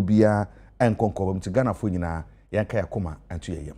bia enkonko bam ti Ghana fo nyina yanka yakoma antu yeyem.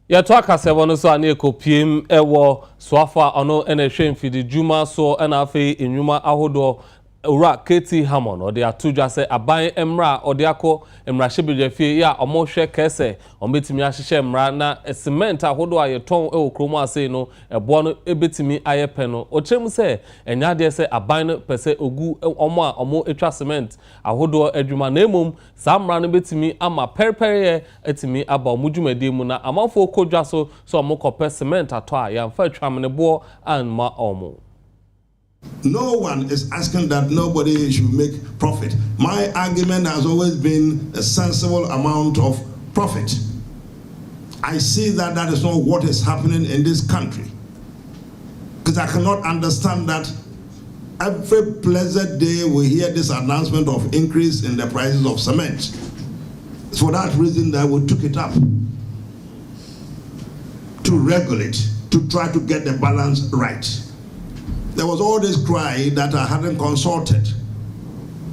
Ya to akase wono so ane ekopiem ewo soafa ono ene hwe mfidi juma so ena afi enwuma ahodo ura Katie Hammond ode atudwa se aban emra ode akọ emra hyebeje ya omo hwe kese ombetimi ahyehye emra na cement ahodo ayeton ewo kromo ase no ebo no ebetimi ayepe no ochrem se enya de se aban no pese ogu omo a omo etwa cement ahodo adwuma na emom sa emra no betimi ama perpere etimi aba omudwumade mu na amanfo kodwa so omo kope cement ato a yamfa atwam ne bo anma omo. No one is asking that nobody should make profit. My argument has always been a sensible amount of profit. I see that that is not what is happening in this country. Because I cannot understand that every blessed day we hear this announcement of increase in the prices of cement. It's for that reason that we took it up to regulate, to try to get the balance right. There was all this cry that I hadn't consulted.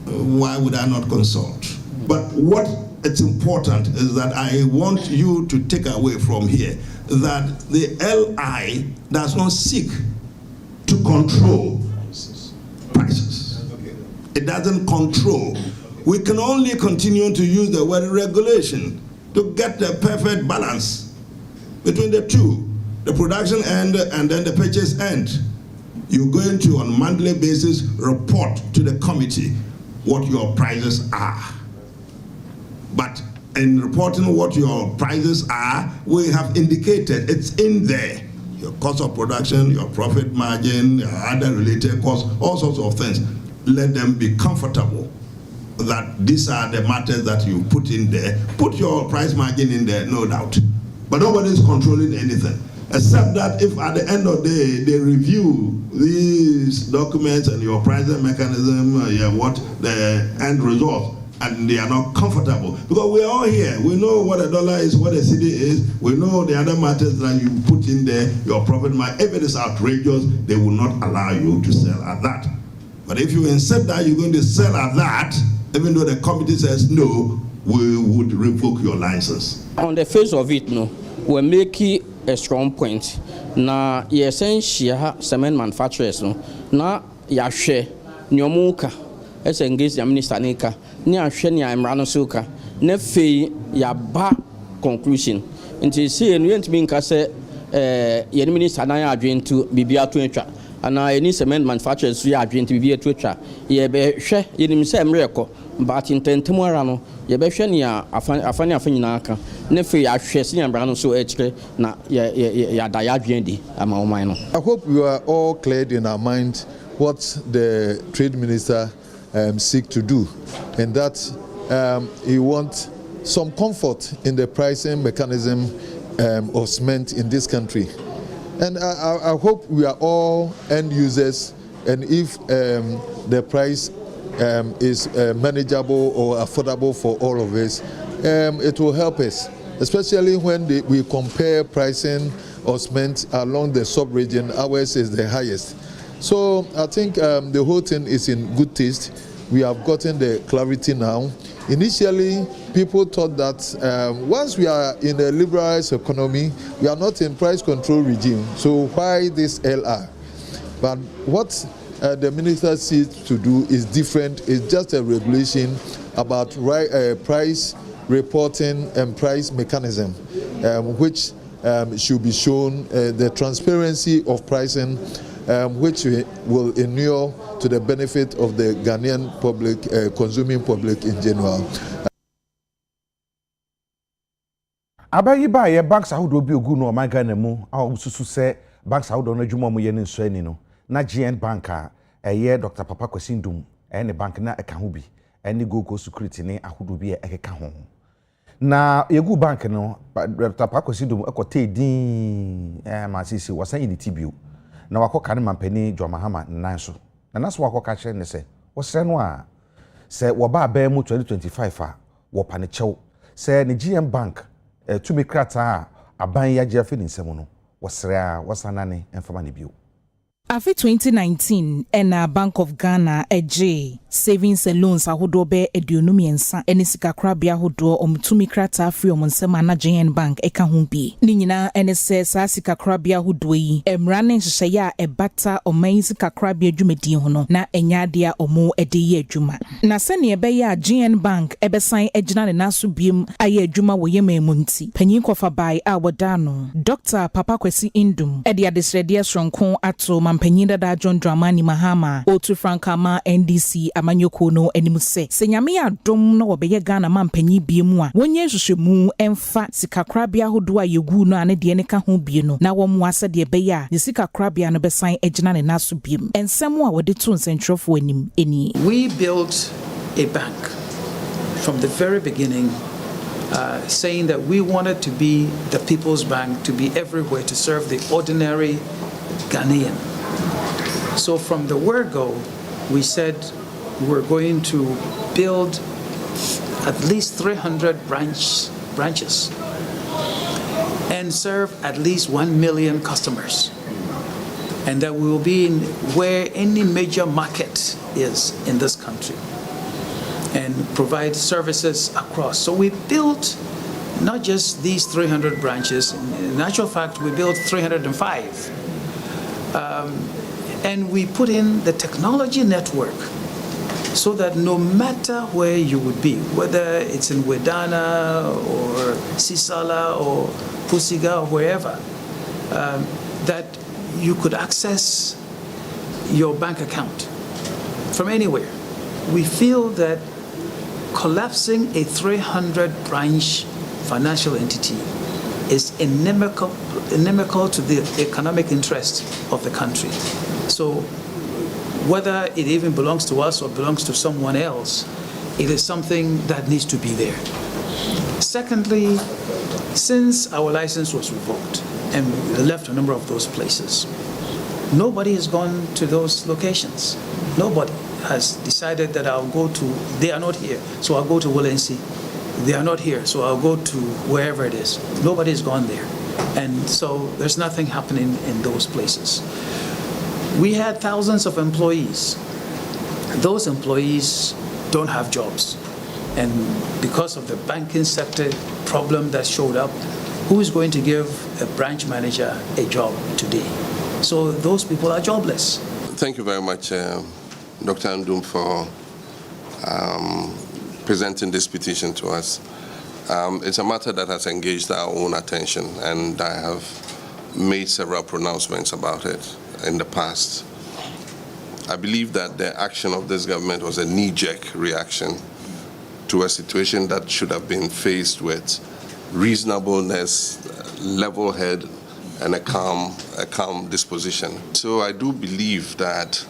Why would I not consult? But what it's important is that I want you to take away from here that the LI does not seek to control prices. It doesn't control. We can only continue to use the word regulation to get the perfect balance between the two, the production end and then the purchase end. You're going to, on a monthly basis, report to the committee what your prices are. But in reporting what your prices are, we have indicated it's in there. Your cost of production, your profit margin, your other related costs, all sorts of things. Let them be comfortable that these are the matters that you put in there. Put your price margin in there, no doubt. But nobody is controlling anything. Except that if at the end of the day they review these documents and your pricing mechanism, what the end result, and they are not comfortable. Because we are all here. We know what a dollar is, what a cedi is. We know the other matters that you put in there, your profit margin. If it is outrageous, they will not allow you to sell at that. But if you insist that you're going to sell at that, even though the committee says no, we would revoke your license. On the face of it, no, we're making a strong point. Na essential cement manufacturers no na ya hwe nyomuka as engage the minister nika ni ahwe ni amra no soka na fei ya ba conclusion nti see no yentimi nka se ye minister na ya adwentu bibia to atwa ana any cement manufacturers ya adwentu bibia to atwa ye be hwe ye nim se mreko but intentum ara no ye be hwe ni afani afanyina aka na fe ya hwe se nyambra no so ekire na ya da ya dwendi ama oman no. I hope we are all clear in our mind what the trade minister seek to do, and that he wants some comfort in the pricing mechanism of cement in this country. And I hope we are all end users, and if the price is manageable or affordable for all of us, it will help us, especially when we compare pricing of cement along the sub-region. Ours is the highest. So I think the whole thing is in good taste. We have gotten the clarity now. Initially, people thought that once we are in a liberalized economy, we are not in price control regime. So why this LR? But what the minister seeks to do is different. It's just a regulation about price reporting and price mechanism, which should be shown, the transparency of pricing, which will inure to the benefit of the Ghanaian public, consuming public in general. Abayi ba ye banks ahodo bi ogu no my Ghana mu a ususu se banks ahodo no adwuma mu ye ne nso ani no na GN bank a ye Dr. Papa Kwesindum ne bank na eka ho bi ene Gogo security ne ahodo bi ekeka ho na yegu bank no Dr. Papa Kwesindum ekote din ma sisi wasan yi tibio na wakoka ne mampani Dwamahama nan so na naso wakoka kire ne se wo sre no a se wo ba ba mu 2025 a wo pa ne chew se ne GN bank to me krata aban ya jefe ni nsem no wo sre a wo sanane emfama ne bio. Afi 2019 ena Bank of Ghana eje savings and loans ahodo be eduonumiensa ene sikakrabia ahodo omtumi krata afri omonsema na JN Bank eka ho bi ni nyina ene se sa sikakrabia ahodo yi emra ne nhyehyɛ ya ebata oman sikakrabia adwumadi ho no na enyaade a omo ede yi adwuma na se ne ebe ya JN Bank ebesan agina ne naso biem aye adwuma wo yemamu nti panyin kofa bai a wodano Dr. Papa Kwesi Indum ede adesrede sronko ato panyin da John Dramani Mahama Otu Frankama NDC amanyoko no animuse senyame ya dom no wobeye Ghana mampanyi biemu a wonye hwehwemu emfa sikakrabia hodo a yegu no ane de ne ka ho bie no na wo mu ase de beye a ne sikakrabia no besan agina ne naso biem ensem a wode to nsentrofo anim eni. We built a bank from the very beginning, saying that we wanted to be the people's bank, to be everywhere, to serve the ordinary Ghanaian. So from the word go, we said we're going to build at least 300 branches and serve at least 1 million customers. And that we will be in where any major market is in this country and provide services across. So we built not just these 300 branches. In actual fact, we built 305. And we put in the technology network so that no matter where you would be, whether it's in Wedana or Sisala or Pusiga or wherever, that you could access your bank account from anywhere. We feel that collapsing a 300 branch financial entity is inimical to the economic interest of the country. So whether it even belongs to us or belongs to someone else, it is something that needs to be there. Secondly, since our license was revoked and we left a number of those places, nobody has gone to those locations. Nobody has decided that I'll go to, they are not here, so I'll go to Willensi. They are not here, so I'll go to wherever it is. Nobody's gone there. And so there's nothing happening in those places. We had thousands of employees. Those employees don't have jobs. And because of the banking sector problem that showed up, who is going to give a branch manager a job today? So those people are jobless. Thank you very much, Dr. Ndum, for presenting this petition to us. It's a matter that has engaged our own attention, and I have made several pronouncements about it in the past. I believe that the action of this government was a knee-jerk reaction to a situation that should have been faced with reasonableness, level head, and a calm disposition. So I do believe that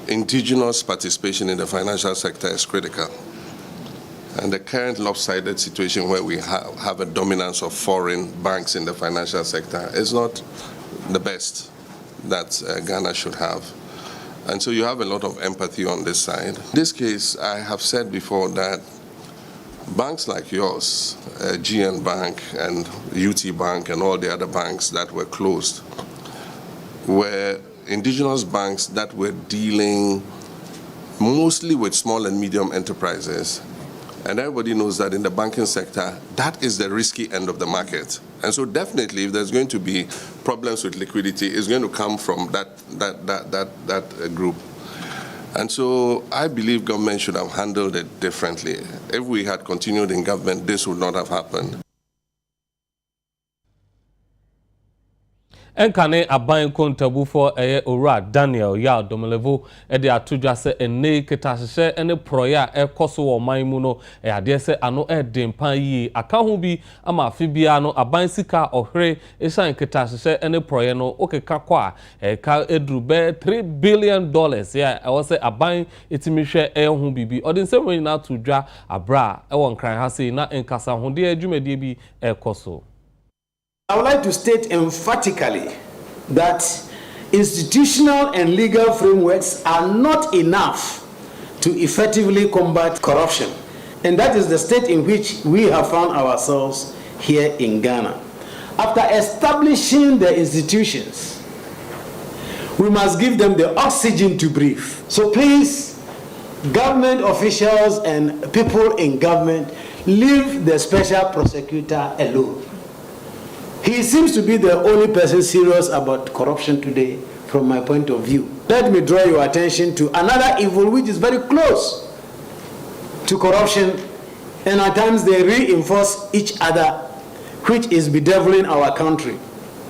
indigenous participation in the financial sector is critical. And the current lopsided situation where we have a dominance of foreign banks in the financial sector is not the best that Ghana should have. And so you have a lot of empathy on this side. In this case, I have said before that banks like yours, GN Bank and UT Bank and all the other banks that were closed, were indigenous banks that were dealing mostly with small and medium enterprises. And everybody knows that in the banking sector, that is the risky end of the market. And so definitely, if there's going to be problems with liquidity, it's going to come from that group. And so I believe government should have handled it differently. If we had continued in government, this would not have happened. Enkane aban kontabu for ora Daniel ya domelevo de atudwa se ene ketahye ene proya ekoso wo man mu no ade se ano dempan yi aka ho bi ama afibia no aban sika ohre esan ketahye ene proya no okeka kwa ka edru be $3 billion ya e wo se aban etimihwe ho bibi odin se we na atudwa abra e won kran ha se na enkasa ho de adwumade bi ekoso. I would like to state emphatically that institutional and legal frameworks are not enough to effectively combat corruption. And that is the state in which we have found ourselves here in Ghana. After establishing the institutions, We must give them the oxygen to breathe. So please, government officials and people in government, leave the special prosecutor alone. He seems to be the only person serious about corruption today, from my point of view. Let me draw your attention to another evil which is very close to corruption, and at times they reinforce each other, which is bedeviling our country.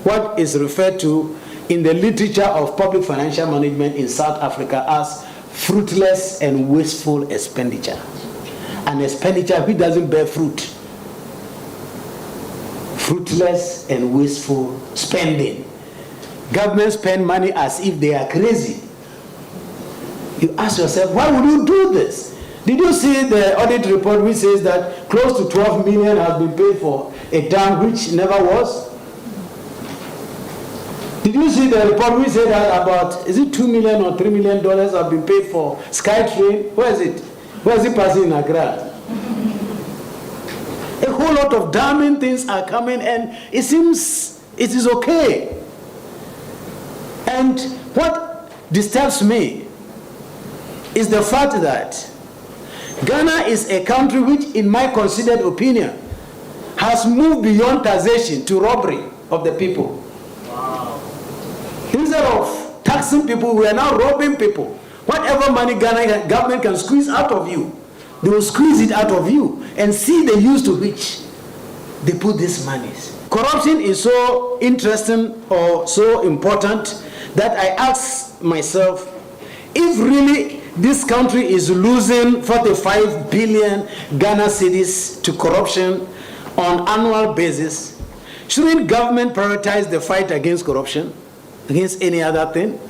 What is referred to in the literature of public financial management in South Africa as fruitless and wasteful expenditure. An expenditure which doesn't bear fruit. Fruitless and wasteful spending. Governments spend money as if they are crazy. You ask yourself, why would you do this? Did you see the audit report which says that close to 12 million has been paid for a dam which never was? Did you see the report which said that about, is it $2 million or $3 million have been paid for SkyTrain? Where is it? Where is it passing in Accra? A whole lot of damning things are coming, and it seems it is okay. And what disturbs me is the fact that Ghana is a country which, in my considered opinion, has moved beyond taxation to robbery of the people. Wow. Instead of taxing people, we are now robbing people. Whatever money Ghana government can squeeze out of you, they will squeeze it out of you and see the use to which they put these monies. Corruption is so interesting or so important that I ask myself, if really this country is losing 45 billion Ghana cedis to corruption on annual basis, shouldn't government prioritize the fight against corruption, against any other thing?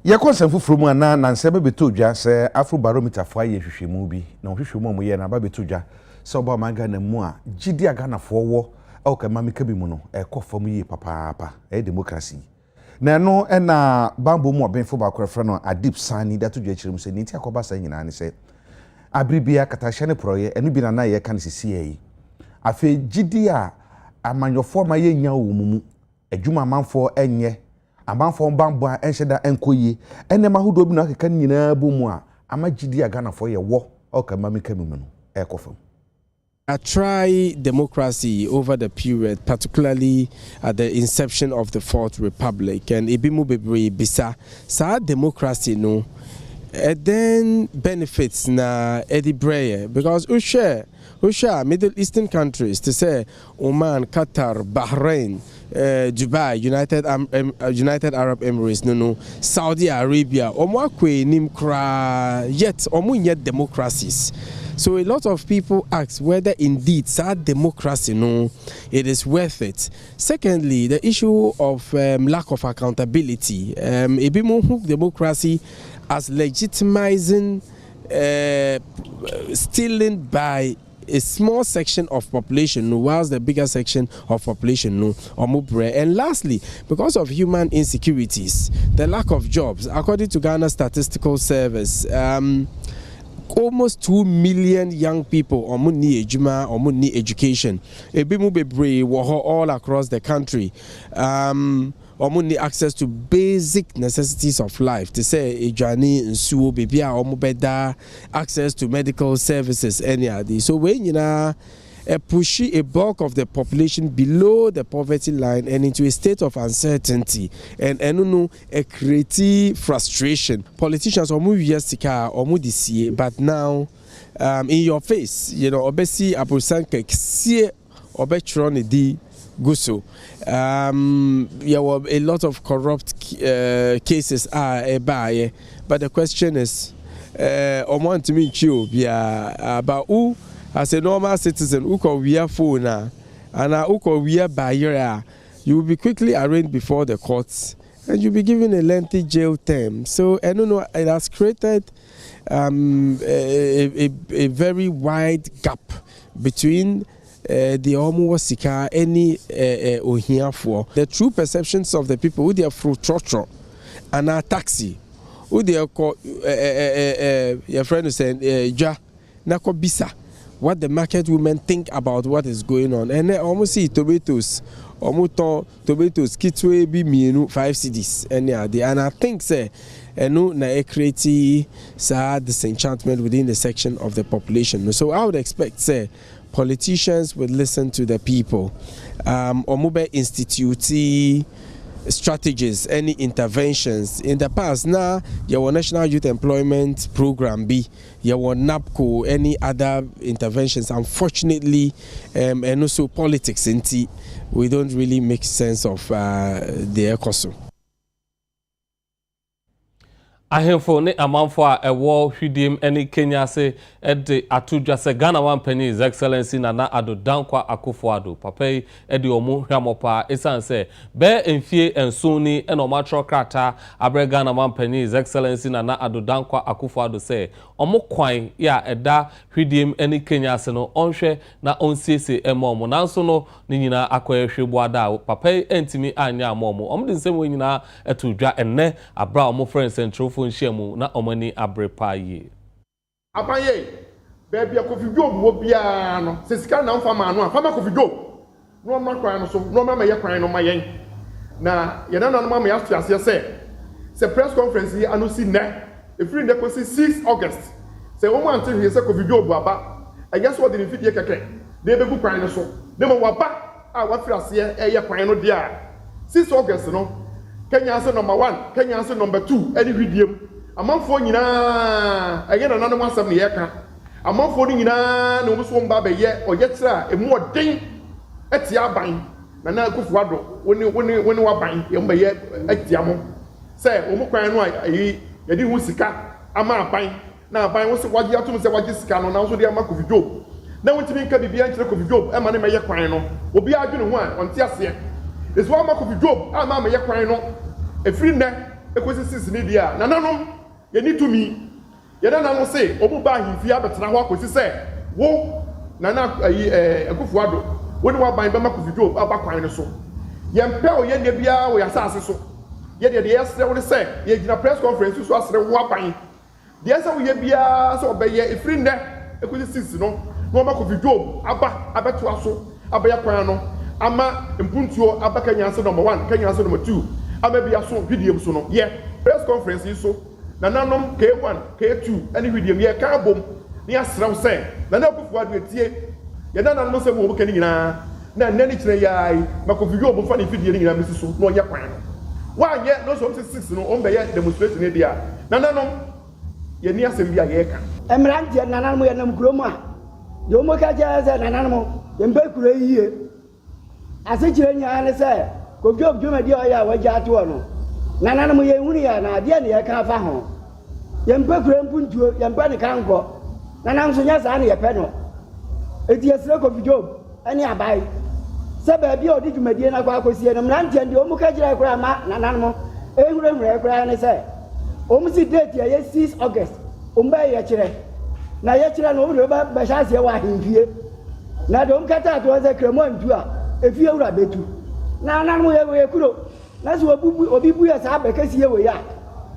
Yakon fufuru mu ana nanse be beto dwa se Afro barometer fo aye hwehwemu bi na hwehwemu mu ye na ba beto dwa se oba manga na mu a gidi aga na fo wo e ka mamika bi mu no e kofam yi papa e democracy na no e na bambo mu obenfo ba korefra no Adip Sani da to dwa chirim se nti akoba sa nyina ne se abribia katahye ne proye enu bi na ye ka ne sisi yi afi gidi a amanyofo ma ye nya wo mu adwuma manfo enye amanfo bambo a enhyeda enkoyi enema hodo bi na keka nyina bomu a amagidi aga na fo ye wo o ka mamika mi mu no e kofam. I try democracy over the period, particularly at the inception of the Fourth Republic, and ibimu bebre bisa sa democracy no then benefits na Eddie Breyer, because Usha Middle Eastern countries, to say Oman, Qatar, Bahrain, Dubai, United Arab Emirates, Saudi Arabia, omwakwe nimkra yet omunyet democracies. So a lot of people ask whether indeed sad democracy, it is worth it. Secondly, the issue of lack of accountability. Democracy as legitimizing stealing by a small section of population, whilst the bigger section of population and lastly, because of human insecurities, the lack of jobs. According to Ghana Statistical Service, almost 2 million young people need education. All across the country. Need access to basic necessities of life. To say access to medical services, any other. So when push a bulk of the population below the poverty line and into a state of uncertainty and a creative frustration. Politicians but now in your face, obesi abusanke ksie obetron di guso. There were a lot of corrupt cases but the question is want to meet you about who as a normal citizen who can wear phone and who can wear barrier, you will be quickly arraigned before the courts and you'll be given a lengthy jail term. So I don't know, it has created a very wide gap between the Omuwasika any ohia for the true perceptions of the people who they are through trotro and a taxi who they are called your friend is saying ja nako bisa what the market women think about what is going on. And almost see tomatoes, tomatoes, kitwe be mienu 5 cedis, and I think say, na create sad disenchantment within the section of the population. So I would expect say politicians would listen to the people, or mobile institute strategies, any interventions. In the past, now your National Youth Employment Program be your NAPCO, any other interventions. Unfortunately, and also politics, we don't really make sense of the ecosystem. Ahemfo ne amanfo a ewo hwidim ene Kenya se ede atudwa se Ghana one penny His Excellency Nana Addo Dankwa Akufo-Addo papai ede omu hwamopa esan se be enfie ensoni ene omatro krata abre Ghana one penny His Excellency Nana Addo Dankwa Akufo-Addo se omo kwan ya eda hwidim ene Kenya se no onhwe na onsiese emomo nanso no ne nyina akoyehwebu ada papai entimi anya amomo omo de nsem nyina atudwa enne abra omo friends central Nshemu na omani abrepa ye abaye baby Kofi Job wo bia no se sika na mfa ma no afama Kofi Job no ma kwan no so no ma ye kwan no ma yen na ye na no ma ya stu ase se press conference yi anusi ne efiri ne kosi 6 August se wo ma ante se Kofi Job aba anya so de ne fidie keke de be gu kwan no so de mo waba a wa firi ase ye kwan no dia 6 August no Kenya answer number 1, Kenya answer number 2, any video. Amanfo nyina eye na nanu asem ne yeka. Amanfo ni nyina na omuso mba be ye oyetira emu odin eti aban. Na Akufo-Addo woni waban ye mba ye eti amo. Say omu kwan no ayi ye di hu sika ama aban. Na aban wo se waje atum se waje sika no na so de ama Kofi Job. Na wontimi nka bibia nkire Kofi Job e ma ne meye kwan no. Obi adwene ho a onte ase. Esu ama Kofi Job ama meye kwan no. Efiri ne ekosi sisi ne dia na nanom ye ni tumi ye na nanom se obu ba ahimfi abetena ho akosi se wo na Akufo-Addo woni wa ban ba ma Kofi Job aba kwan ne so ye mpe o ye ne bia wo ya sase so ye de yesre wo se ye gina press conference so asre wo aban de esa wo ye bia so obeye efiri ne ekosi sisi no no ma Kofi Job aba abeto aso abaya kwan no ama mpuntuo aba Kenya answer number 1 Kenya answer number 2 amabi aso video so no ye press conference yi so na nanom K1 K2 ani video ye ka bom ni asraw say na Akufo-Addo etie ye na nanom se mo kani nyina na nani kire yai ma Kofi Job fa ni video ni nyina mesi so no ye kwan wa ye no so 6 no on be ye demonstration e dia na nanom ye ni asem bia ye ka emranje na nanom ye nam kurom a de o mo ka ja se na nanom ye mbe kuro yie ase kire nya ne se Kofi Job jumadi oya waja ato no na nanom ye hunu ya na ade ne ye ka fa ho ye mpe kure mpuntuo ye mpe ne kanko na nam so nya sa ne ye pe no eti esre Kofi Job ani abai se ba bia odi jumadi na kwa akosie no mrantie ndi o mu ka jira kura ma na nanom ehurehura kura ne se o mu si date ye 6 August o mba ye kire na ye kire no o ba sha se wa himfie na do mkata to ze kremo ntu a efie wura betu na nanom ye kuro na so obi bu ya sa be kesi ye we ya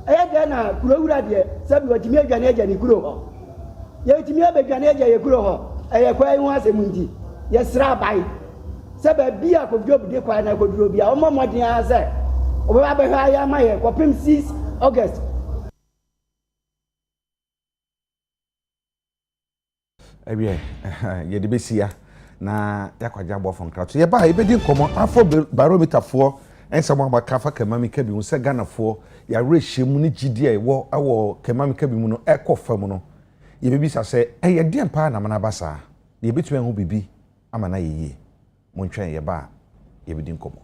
e de na kuro wura de se bi otimi adwane agya ni kuro ho ye otimi abadwane agya ye kuro ho e ye kwa hu asem nti ye sra bai se ba bia Kofi Job de kwa na koduro bia o momodin a se o ba ba ha ya ma ye ko prim 6 August ebie ye de besia na yakwaja bo fon krato ye ba ebedi nkomo afọ barometer fo ensamo abaka fa Kemami Kabi mu se Ghana fo ya rehye mu ni gidi e wo awo Kemami Kabi mu no ekofam no ye bebi sa se ye de mpa na mana basa ye betumi hu bibi ama na ye mo ntwen ye ba ye bedi nkomo